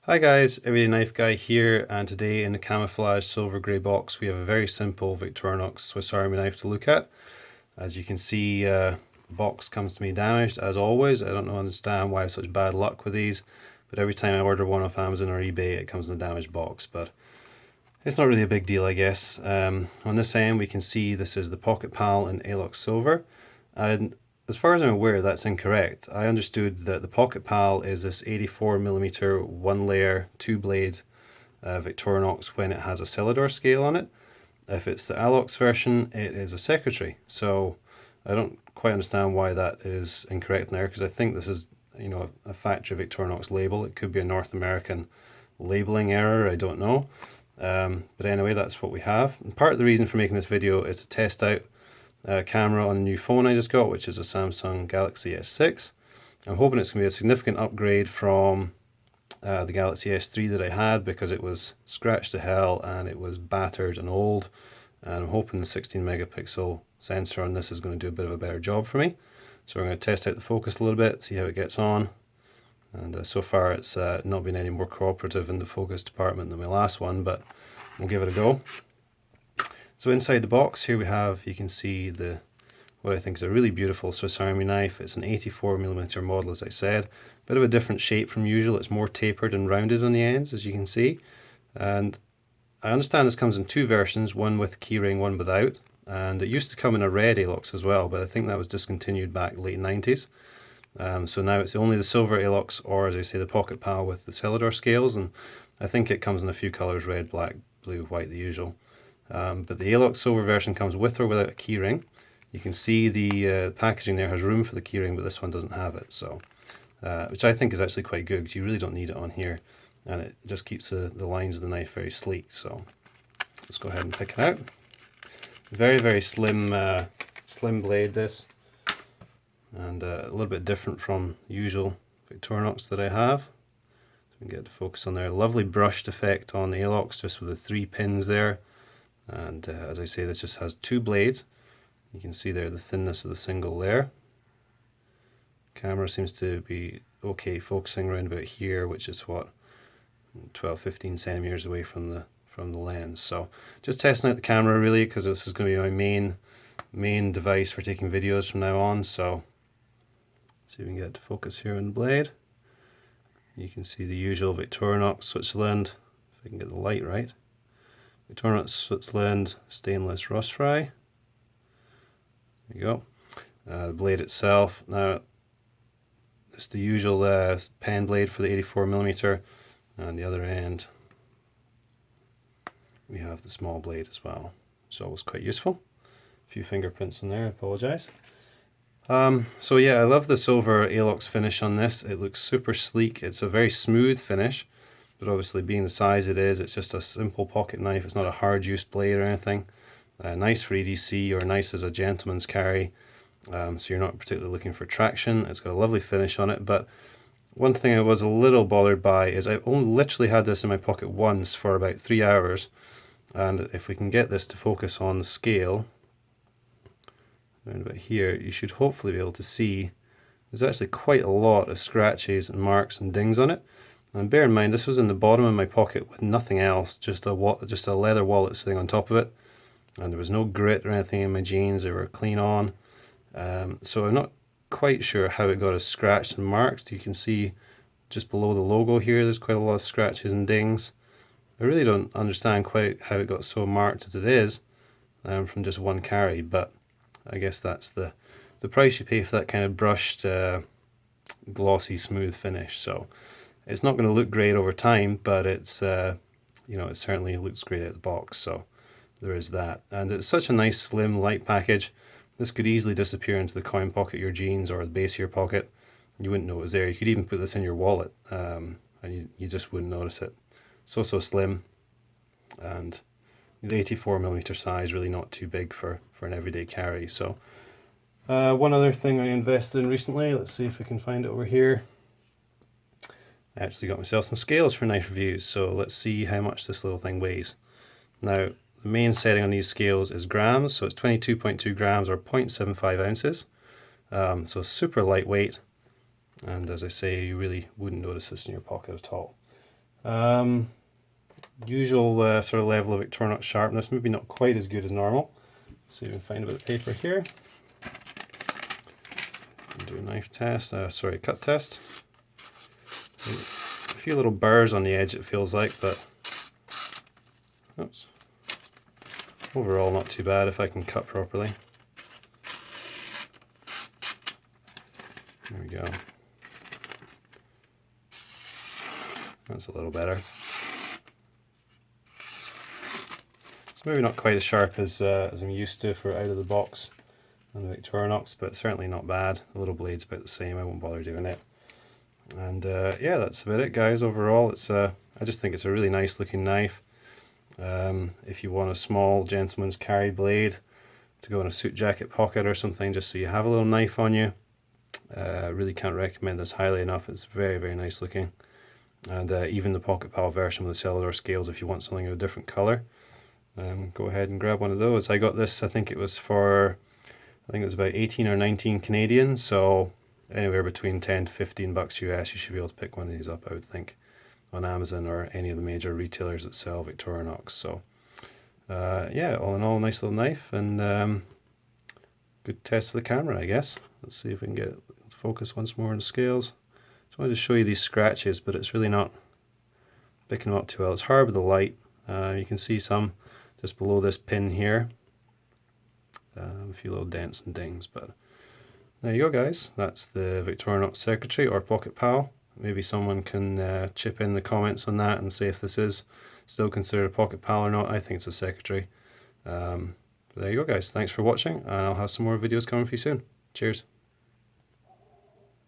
Hi guys, Everyday Knife Guy here, and today in the camouflage silver grey box we have a very simple Victorinox Swiss Army knife to look at. As you can see, the box comes to me damaged as always. I don't understand why I have such bad luck with these, but every time I order one off Amazon or eBay it comes in a damaged box, but it's not really a big deal, I guess. On this end we can see this is the Pocket Pal in Alox Silver, and as far as I'm aware, that's incorrect. I understood that the Pocket Pal is this 84mm one layer, two blade Victorinox when it has a Cellidor scale on it. If it's the Alox version, it is a Secretary. So I don't quite understand why that is incorrect there, because I think this is, a factory Victorinox label. It could be a North American labeling error, I don't know. But anyway, that's what we have. And part of the reason for making this video is to test out camera on a new phone I just got, which is a Samsung Galaxy S6. I'm hoping it's going to be a significant upgrade from the Galaxy S3 that I had, because it was scratched to hell and it was battered and old, and I'm hoping the 16 megapixel sensor on this is going to do a bit of a better job for me. So we're going to test out the focus a little bit, see how it gets on, and so far it's not been any more cooperative in the focus department than my last one, but we'll give it a go. So inside the box here we have, you can see what I think is a really beautiful Swiss Army knife. It's an 84mm model, as I said. Bit of a different shape from usual. It's more tapered and rounded on the ends, as you can see. And I understand this comes in two versions, one with keyring, one without. And it used to come in a red Alox as well, but I think that was discontinued back late 90s. So now it's only the silver Alox, or as I say, the Pocket Pal with the Cellidor scales. And I think it comes in a few colours: red, black, blue, white, the usual. But the Alox silver version comes with or without a keyring. You can see the packaging there has room for the keyring, but this one doesn't have it, so which I think is actually quite good, because you really don't need it on here, and it just keeps the lines of the knife very sleek. So let's go ahead and pick it out. Very, very slim, slim blade this, and a little bit different from the usual Victorinox that I have. So we can get the focus on there. Lovely brushed effect on the Alox, just with the 3 pins there. And as I say, this just has 2 blades. You can see there the thinness of the single layer. Camera seems to be okay focusing around about here, which is what, 12-15 centimeters away from the lens. So just testing out the camera really, because this is going to be my main device for taking videos from now on. So see if we can get to focus here on the blade. You can see the usual Victorinox Switzerland, if I can get the light right. Victorinox Switzerland stainless rust fry. There you go. The blade itself, now it's the usual pen blade for the 84mm, and the other end we have the small blade as well. It's always quite useful. A few fingerprints in there, I apologise. So yeah, I love the silver Alox finish on this. It looks super sleek. It's a very smooth finish, but obviously being the size it is, it's just a simple pocket knife. It's not a hard used blade or anything. Nice for EDC, or nice as a gentleman's carry, so you're not particularly looking for traction. It's got a lovely finish on it, but one thing I was a little bothered by is I've only literally had this in my pocket once for about 3 hours, and if we can get this to focus on the scale around about here, you should hopefully be able to see there's actually quite a lot of scratches and marks and dings on it. And bear in mind, this was in the bottom of my pocket with nothing else, just a leather wallet sitting on top of it, and there was no grit or anything in my jeans. They were clean on. So I'm not quite sure how it got as scratched and marked. You can see just below the logo here there's quite a lot of scratches and dings. I really don't understand quite how it got so marked as it is from just one carry, but I guess that's the price you pay for that kind of brushed, glossy, smooth finish. So it's not going to look great over time, but it's it certainly looks great out of the box. So there is that, and it's such a nice slim light package. This could easily disappear into the coin pocket of your jeans or the base of your pocket. You wouldn't know it was there. You could even put this in your wallet, and you just wouldn't notice it. So slim, and the 84mm size, really not too big for an everyday carry. So one other thing I invested in recently, let's see if we can find it over here. I actually got myself some scales for knife reviews, so let's see how much this little thing weighs. Now, the main setting on these scales is grams, so it's 22.2 grams or 0.75 ounces. So super lightweight, and as I say, you really wouldn't notice this in your pocket at all. Usual sort of level of Victorinox sharpness, maybe not quite as good as normal. Let's see if we can find a bit of paper here. Do a knife test, sorry, cut test. A few little burrs on the edge it feels like, but oops. Overall not too bad if I can cut properly. There we go. That's a little better. It's maybe not quite as sharp as I'm used to for out of the box on the Victorinox, but certainly not bad. The little blade's about the same, I won't bother doing it. And yeah, that's about it, guys. Overall, it's I just think it's a really nice looking knife. If you want a small gentleman's carry blade to go in a suit jacket pocket or something, just so you have a little knife on you, really can't recommend this highly enough. It's very, very nice looking. And even the Pocket Pal version with the Cellidor scales, if you want something of a different color, go ahead and grab one of those. I got this, I think it was about 18 or 19 Canadian, so anywhere between 10 to 15 bucks US, you should be able to pick one of these up, I would think, on Amazon or any of the major retailers that sell Victorinox. So yeah, all in all, nice little knife, and good test for the camera, I guess. Let's see if we can get it to focus once more on the scales. Just wanted to show you these scratches, but it's really not picking them up too well. It's hard with the light. You can see some just below this pin here. A few little dents and dings, but there you go, guys. That's the Victorinox Secretary or Pocket Pal. Maybe someone can chip in the comments on that and say if this is still considered a Pocket Pal or not. I think it's a Secretary. But there you go, guys. Thanks for watching, and I'll have some more videos coming for you soon. Cheers.